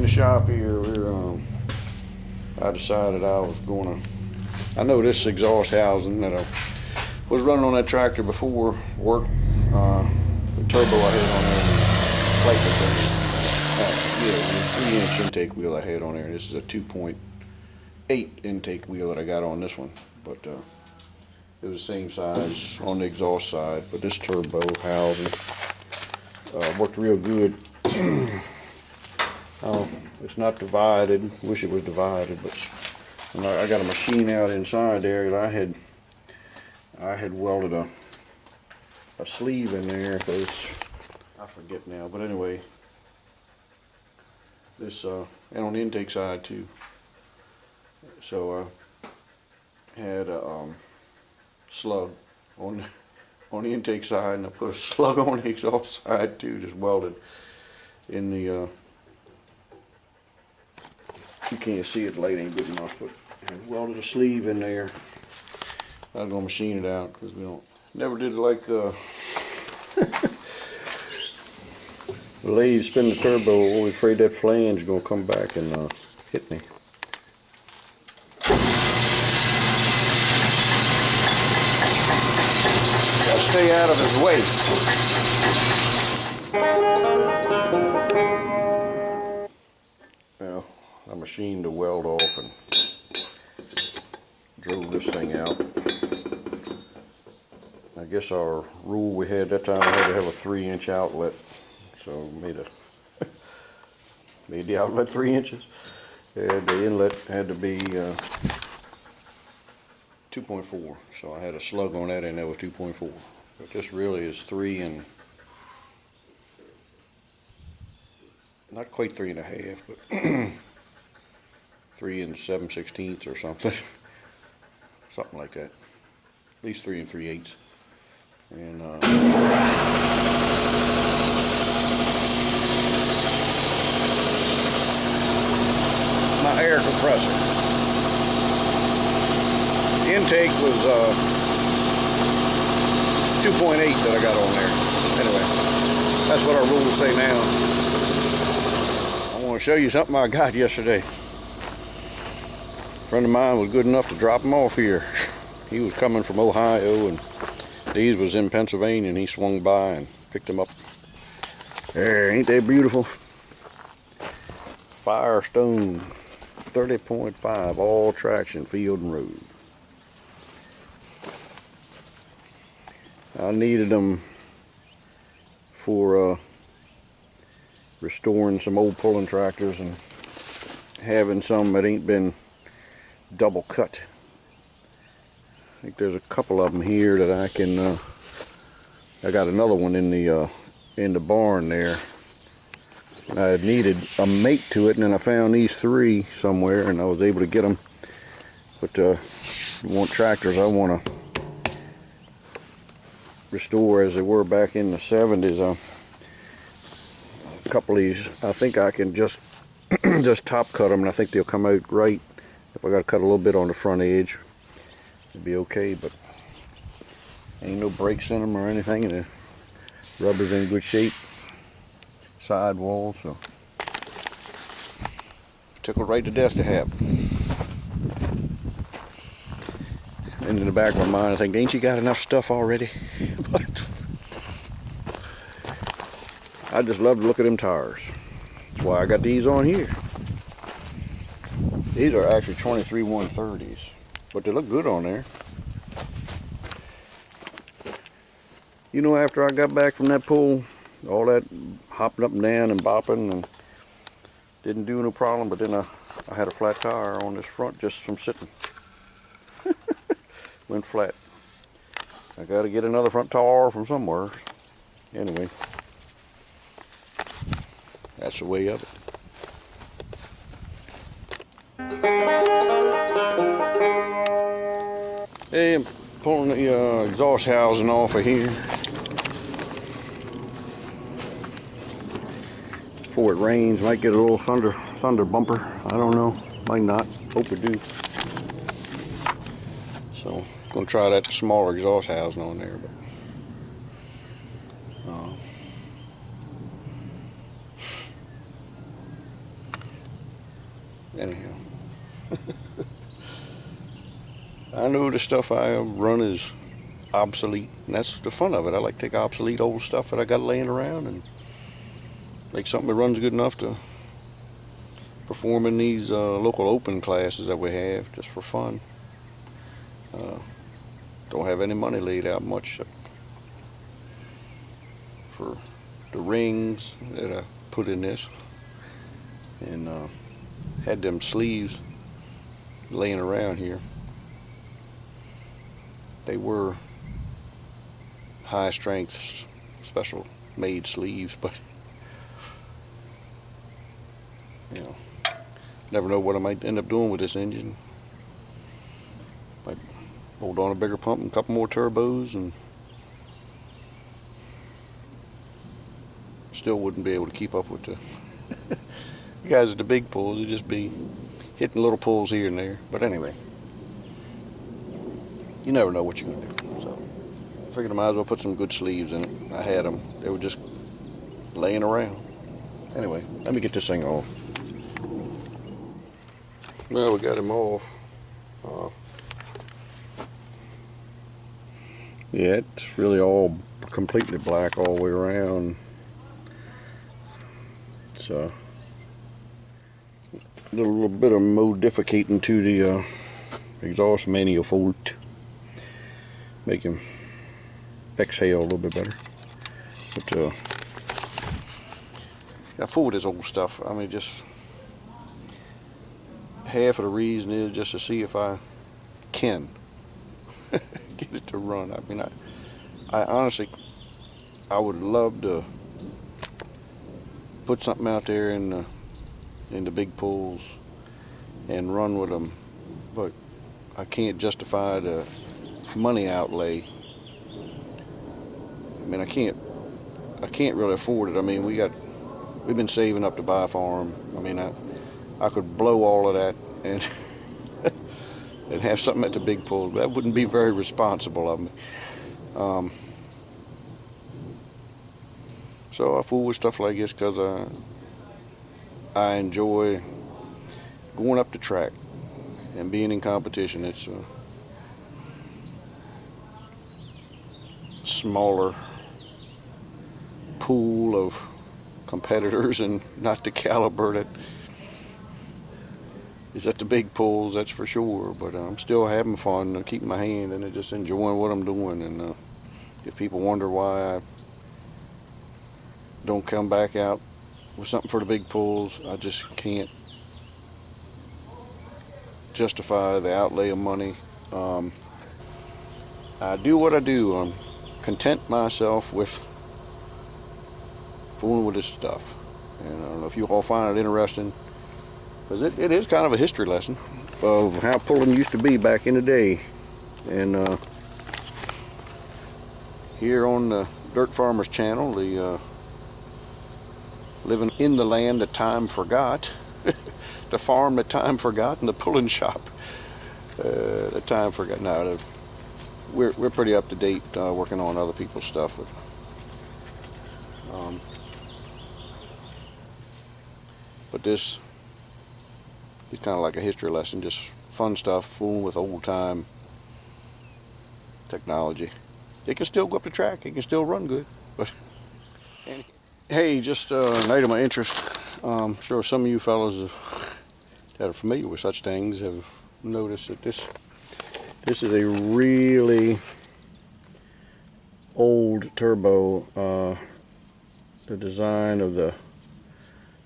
in the shop here. I decided I was gonna. I know this exhaust housing that I was running on that tractor before work. The turbo I had on there, platelet thing. Yeah, the 3-inch intake wheel I had on there. This is a 2.8 intake wheel that I got on this one, but it was the same size on the exhaust side. But this turbo housing worked real good. It's not divided. Wish it was divided, but I got a machine out inside there that I had welded a sleeve in there because I forget now. But anyway, this and on the intake side too. So I had a slug on the intake side, and I put a slug on the exhaust side too, just welded in the. You can't see it, the light ain't good enough, but I welded a sleeve in there. I was gonna machine it out because we never did it like the lathe spin the turbo. Always afraid that flange is gonna come back and hit me. Gotta stay out of his way. Well, I machined the weld off and drove this thing out. I guess our rule we had that time, we had to have a 3-inch outlet, so made the outlet 3 inches. And the inlet had to be 2.4, so I had a slug on that, and that was 2.4. But this really is 3 and not quite 3.5, but 3 7/16 or something, something like that. At least 3 3/8. And my air compressor. The intake was 2.8 that I got on there. Anyway, that's what our rules say now. I want to show you something I got yesterday. A friend of mine was good enough to drop him off here. He was coming from Ohio, and these was in Pennsylvania, and he swung by and picked them up. There, ain't they beautiful? Firestone 30.5 all traction field and road. I needed them for restoring some old pulling tractors and having some that ain't been double cut. I think there's a couple of them here that I can. I got another one in the barn there. I had needed a mate to it, and then I found these 3 somewhere, and I was able to get them. But want tractors I want to restore as they were back in the 70s. A couple of these, I think I can just top cut them, and I think they'll come out right. If I got to cut a little bit on the front edge, it'd be okay, but ain't no breaks in them or anything, and the rubber's in good shape. Side wall, so tickled right to death to have. And in the back of my mind, I think, ain't you got enough stuff already? But I just love to look at them tires. That's why I got these on here. These are actually 23 130s, but they look good on there. You know, after I got back from that pull, all that hopping up and down and bopping, and didn't do no problem, but then I had a flat tire on this front just from sitting. Went flat. I got to get another front tire from somewhere. Anyway, that's the way of it. Hey, I'm pulling the exhaust housing off of here. Before it rains, might get a little thunder bumper. I don't know, might not. Hope we do. So, gonna try that smaller exhaust housing on there, but anyhow. I know the stuff I run is obsolete, and that's the fun of it. I like to take obsolete old stuff that I got laying around and make something that runs good enough to perform in these local open classes that we have, just for fun. Don't have any money laid out much for the rings that I put in this, and had them sleeves laying around here. They were high strength, special made sleeves, but you know, never know what I might end up doing with this engine. Might bolt on a bigger pump and a couple more turbos, and still wouldn't be able to keep up with the guys at the big pulls. It'd just be hitting little pulls here and there. But anyway, you never know what you're gonna do. So I figured I might as well put some good sleeves in it. I had them. They were just laying around. Anyway, let me get this thing off. Well, we got him off. Yeah, it's really all completely black all the way around. It's a little bit of modificating to the exhaust manifold, make him exhale a little bit better. But I fool with this old stuff. I mean, just half of the reason is just to see if I can get it to run. I mean, I honestly, I would love to put something out there in the big pools and run with them, but I can't justify the money outlay. I mean, I can't really afford it. I mean, we've been saving up to buy a farm. I mean, I could blow all of that and and have something at the big pools. That wouldn't be very responsible of me. So I fool with stuff like this because I enjoy going up the track and being in competition. It's a smaller pool of competitors and not the caliber that is at the big pools, that's for sure. But I'm still having fun, keeping my hand in it, just enjoying what I'm doing. And if people wonder why I don't come back out with something for the big pools, I just can't justify the outlay of money. I do what I do. I'm content myself with fooling with this stuff. And I don't know if you all find it interesting, because it is kind of a history lesson of how pulling used to be back in the day. And here on the Dirt Farmers channel, the living in the land that time forgot, the farm that time forgot, and the pulling shop that time forgot. No, we're pretty up to date, working on other people's stuff. But this is kind of like a history lesson, just fun stuff, fooling with old time technology. It can still go up the track, it can still run good. But hey, just an item of interest. Sure some of you fellas that are familiar with such things have noticed that this is a really old turbo. The design of the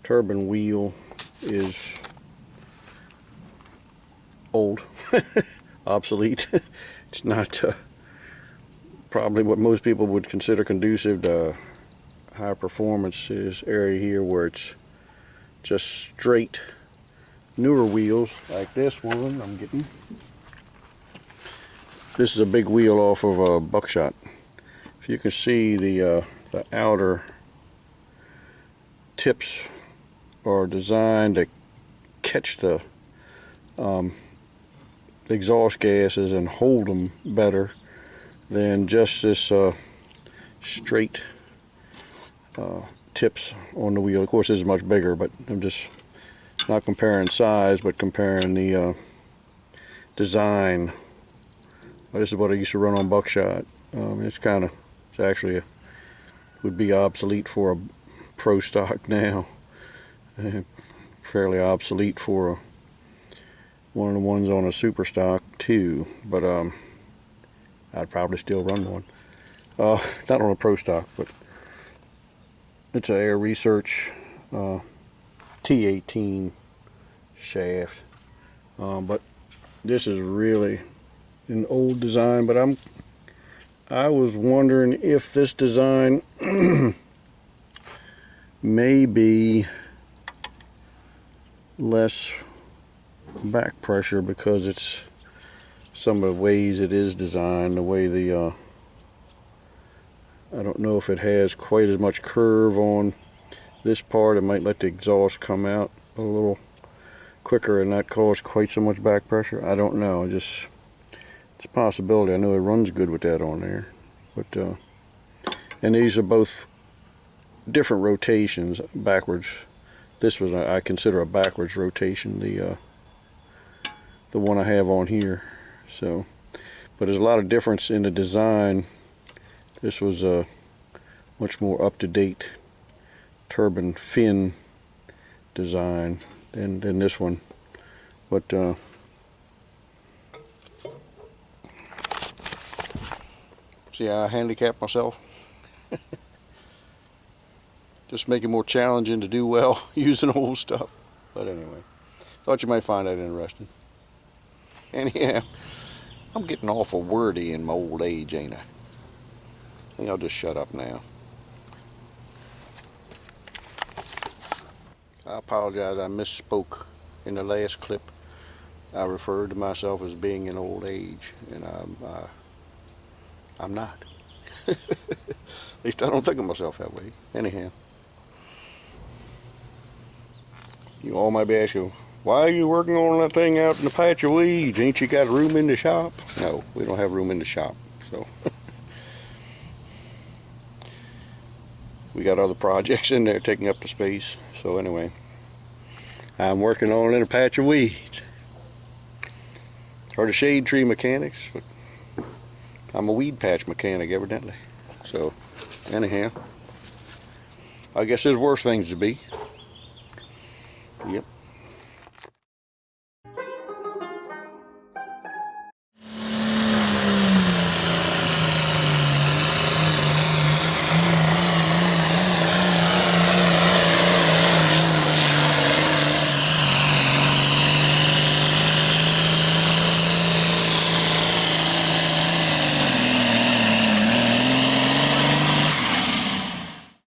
turbine wheel is old, obsolete. It's not probably what most people would consider conducive to high performance. This area here where it's just straight newer wheels like this one I'm getting. This is a big wheel off of a buckshot. If you can see, the outer tips are designed to catch the exhaust gases and hold them better than just this straight tips on the wheel. Of course, this is much bigger, but I'm just not comparing size, but comparing the design. Well, this is what I used to run on buckshot. It's actually would be obsolete for a pro stock now. Fairly obsolete for one of the ones on a super stock too, but I'd probably still run one. Not on a pro stock, but it's an Air Research T18 shaft. But this is really an old design, but I was wondering if this design may be less back pressure because it's some of the ways it is designed, the way I don't know if it has quite as much curve on this part. It might let the exhaust come out a little quicker and not cause quite so much back pressure. I don't know. It's a possibility. I know it runs good with that on there, but and these are both different rotations backwards. This was, I consider, a backwards rotation, the one I have on here. So, but there's a lot of difference in the design. This was a much more up-to-date turbine fin design than this one. But see how I handicap myself? Just make it more challenging to do well using old stuff. But anyway, thought you might find that interesting. Anyhow, I'm getting awful wordy in my old age, ain't I? I think I'll just shut up now. I apologize, I misspoke in the last clip. I referred to myself as being in old age, and I'm not. At least I don't think of myself that way. Anyhow, you all might be asking, why are you working on that thing out in the patch of weeds? Ain't you got room in the shop? No, we don't have room in the shop. So we got other projects in there taking up the space. So anyway, I'm working on it in a patch of weeds. Or the shade tree mechanics, but I'm a weed patch mechanic evidently. So anyhow, I guess there's worse things to be. Yep.